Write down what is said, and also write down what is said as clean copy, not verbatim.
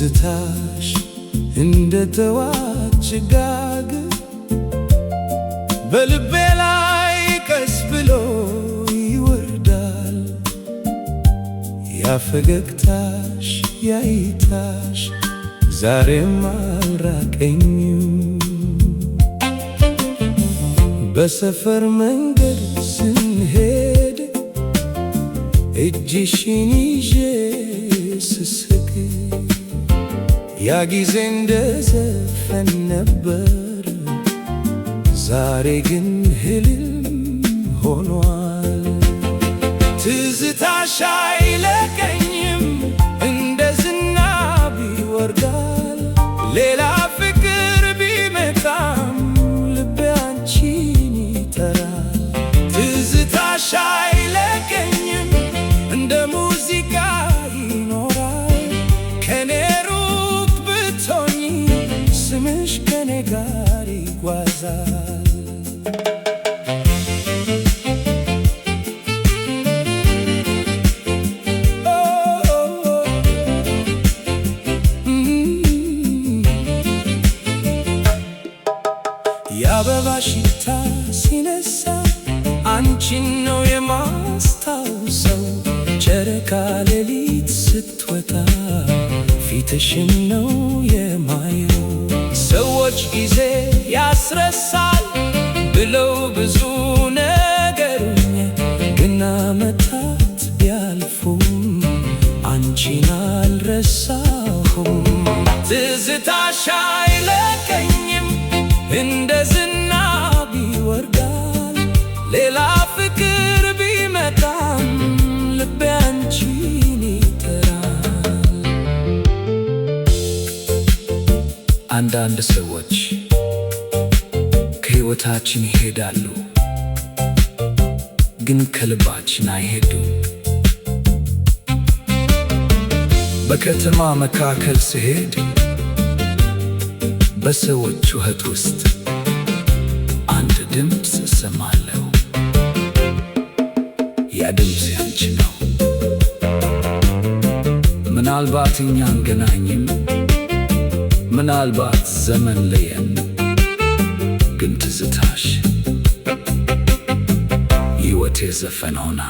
ትዝታሽ እንደ ጠዋት ጭጋግ በልቤ ላይ ቀስ ብሎ ይወርዳል። ያ ፈገግታሽ ያ እይታሽ ዛሬም አልራቀኝም። በሰፈር መንገድ ስንሄድ እጅሽን ይዤ ስስቅ ያ ጊዜ እንደ ዘፈን ነበር፣ ዛሬ ግን ህልም ሆኗል። ትዝታሽ አይለቀኝም፣ እንደ ዝናብ ይወርዳል። ሌላ ፍቅር ቢመጣም ልቤ አንቺን ይጠራል። ትዝታሽ አይለቀኝም፣ እንደ ሙዚቃ ይኖራል። ከኔ ሩቅ ብትሆኚ ስምሽ ከኔ ጋር ይጓዛል። የአበባ ሽታ ሲነሳ አንቺን ነው የማስታውሰው። ጨረቃ ሌሊት ስትወጣ ፊትሽን ነው የማየው። ሰዎች ጊዜ ያስረሳል ብለው ብዙ ነገሩኝ፣ ግን ዓመታት ቢያልፉም አንቺን አልረሳሁም። ትዝታሽ አይለቀኝም፣ እንደ ዝናብ ይወርዳል። ሌላ ፍቅር ቢመጣም ልቤ አንቺን ይጠራል። አንዳንድ ሰዎች ከሕይወታችን ይሄዳሉ፣ ግን ከልባችን አይሄዱም። በከተማ መካከል ስሄድ በሰዎች ጩኸት ውስጥ አንድ ድምፅ እሰማለሁ። ያ ድምፅ ያንቺ ነው። ምናልባት እኛ አንገናኝም፣ ምናልባት ዘመን ለየን፣ ግን ትዝታሽ ሕይወቴ ዘፈን ሆና